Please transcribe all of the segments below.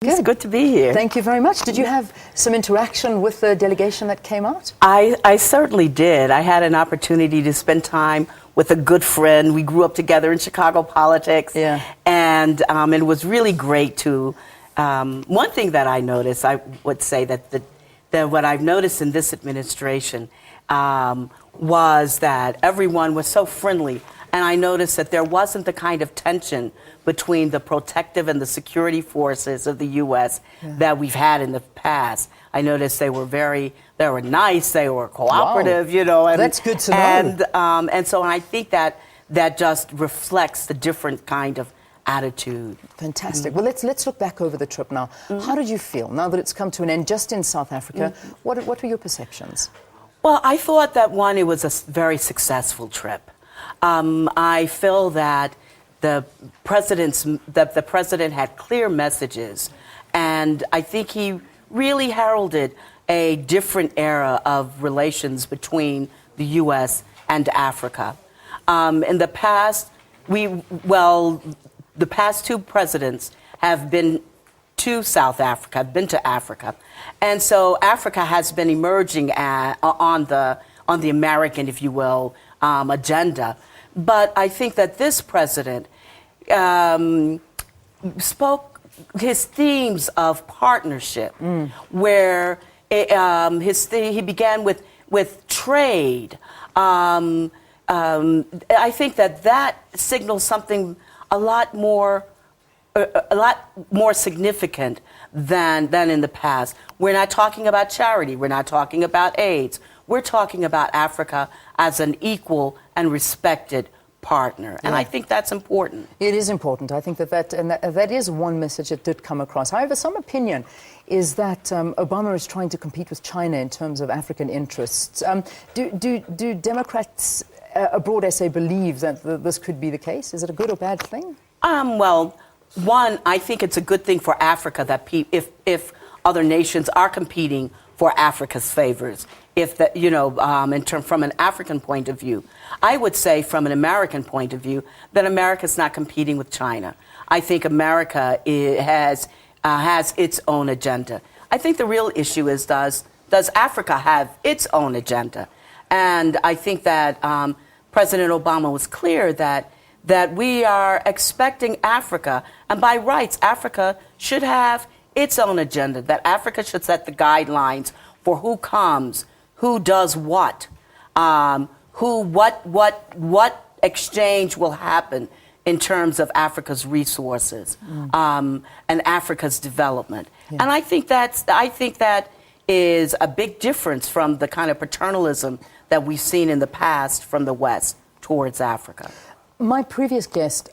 It's good to be here. Thank you very much. Did you have some interaction with the delegation that came out? I certainly did. I had an opportunity to spend time with a good friend. We grew up together in Chicago politics. Yeah. And it was really great to, one thing that I noticed, I would say that what I've noticed in this administration was that everyone was so friendly. And I noticed that there wasn't the kind of tension between the protective and the security forces of the U.S. that we've had in the past. I noticed they were nice, they were cooperative, you know. And, that's good to know. And so I think that just reflects the different kind of attitude. Fantastic. Well, let's look back over the trip now. How did you feel now that it's come to an end just in South Africa? What were your perceptions? Well, I thought that it was a very successful trip. I feel that the president had clear messages, and I think he really heralded a different era of relations between the U.S. and Africa. In the past, the past two presidents have been to South Africa, have been to Africa, and so Africa has been emerging on the American, if you will, agenda. But I think that this president spoke his themes of partnership, where he began with trade. I think that signals something a lot more significant than in the past. We're not talking about charity. We're not talking about AIDS. We're talking about Africa as an equal and respected partner. And I think that's important. It is important. I think that is one message that did come across. However, some opinion is that Obama is trying to compete with China in terms of African interests. Do Democrats abroad, SA, believe that this could be the case? Is it a good or bad thing? Well, one, I think it's a good thing for Africa that if other nations are competing for Africa's favors, from an African point of view. I would say from an American point of view that America's not competing with China. I think America has its own agenda. I think the real issue is does Africa have its own agenda? And I think that President Obama was clear that we are expecting Africa, and by rights, Africa should have its own agenda, that Africa should set the guidelines for who comes, who does what exchange will happen in terms of Africa's resources and Africa's development. Yeah. And I think that is a big difference from the kind of paternalism that we've seen in the past from the West towards Africa. My previous guest,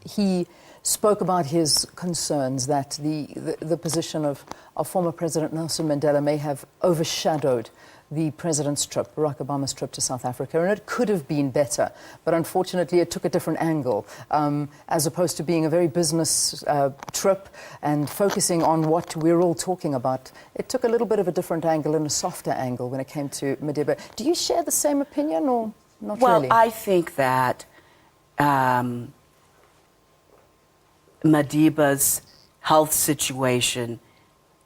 he spoke about his concerns that the position of former President Nelson Mandela may have overshadowed the president's trip, Barack Obama's trip to South Africa, and it could have been better, but unfortunately it took a different angle, as opposed to being a very business trip and focusing on what we're all talking about. It took a little bit of a different angle and a softer angle when it came to Madiba. Do you share the same opinion or not really? Well, I think that Madiba's health situation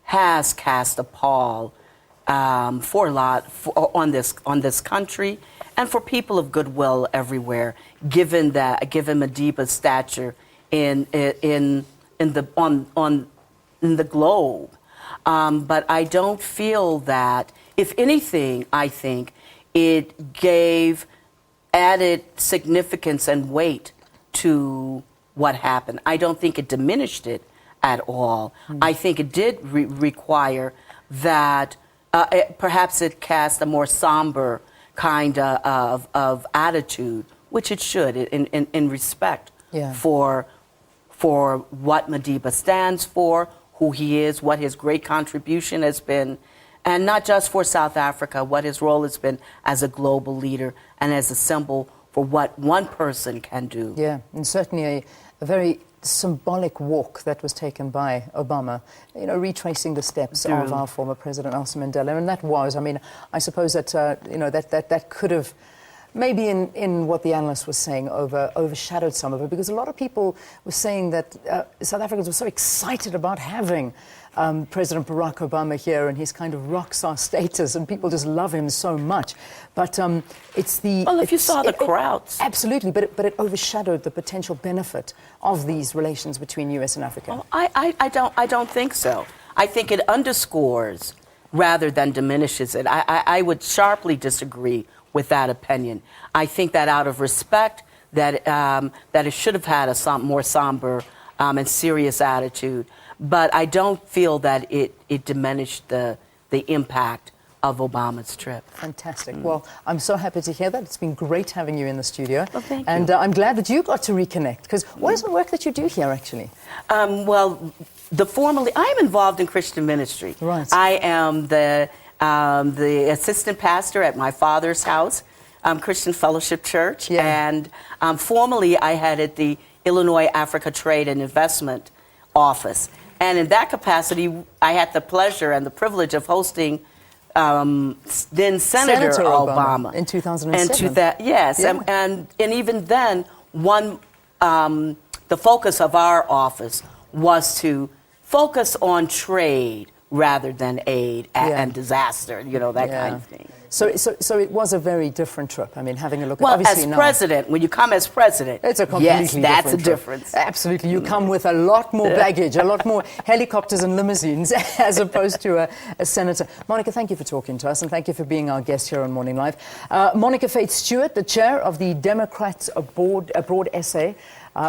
has cast a pall on this country and for people of goodwill everywhere, given Madiba's stature in the globe. But I don't feel that. If anything, I think it gave added significance and weight to what happened. I don't think it diminished it at all. I think it did require that perhaps it cast a more somber kind of attitude, which it should, in respect for what Madiba stands for, who he is, what his great contribution has been, and not just for South Africa, what his role has been as a global leader and as a symbol for what one person can do. Yeah, and certainly a very symbolic walk that was taken by Obama, retracing the steps of our former President Nelson Mandela. And that was, I suppose that, that could have maybe in what the analyst was saying overshadowed some of it, because a lot of people were saying that South Africans were so excited about having President Barack Obama here and his kind of rock star status, and people just love him so much. But it's the... Well, if you saw the crowds. Absolutely, but it overshadowed the potential benefit of these relations between U.S. and Africa. Well, I don't think so. I think it underscores rather than diminishes it. I would sharply disagree with that opinion. I think that out of respect, that it should have had a more somber and serious attitude. But I don't feel that it diminished the impact of Obama's trip. Fantastic. Well, I'm so happy to hear that. It's been great having you in the studio. Well, thank you. And I'm glad that you got to reconnect, because what is the work that you do here, actually? Well, I'm involved in Christian ministry. Right. I am the assistant pastor at my father's house, Christian Fellowship Church. Yeah. And formerly I headed the Illinois Africa Trade and Investment Office. And in that capacity, I had the pleasure and the privilege of hosting then Senator Obama. In 2007. Yes, Yeah. and even then, the focus of our office was to focus on trade rather than aid and disaster, that kind of thing. So it was a very different trip. I mean, having a look at Well, obviously as now, president, when you come as president, it's a completely that's a different trip. difference. Absolutely, you come with a lot more baggage, a lot more helicopters and limousines, as opposed to a senator. Monica, thank you for talking to us, and thank you for being our guest here on Morning Live. Monica Faith Stewart, the chair of the Democrats Abroad SA.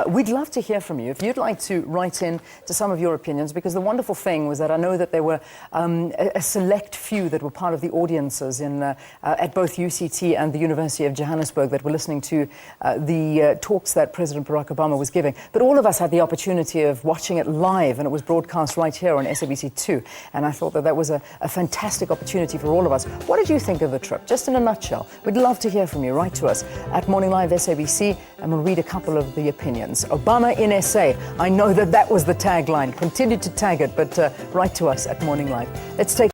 We'd love to hear from you. If you'd like to write in to some of your opinions, because the wonderful thing was that I know that there were a select few that were part of the audiences at both UCT and the University of Johannesburg that were listening to the talks that President Barack Obama was giving. But all of us had the opportunity of watching it live, and it was broadcast right here on SABC2. And I thought that was a fantastic opportunity for all of us. What did you think of the trip? Just in a nutshell. We'd love to hear from you. Write to us at Morning Live SABC, and we'll read a couple of the opinions. Obama in SA. I know that was the tagline. Continue to tag it, but write to us at Morning Live. Let's take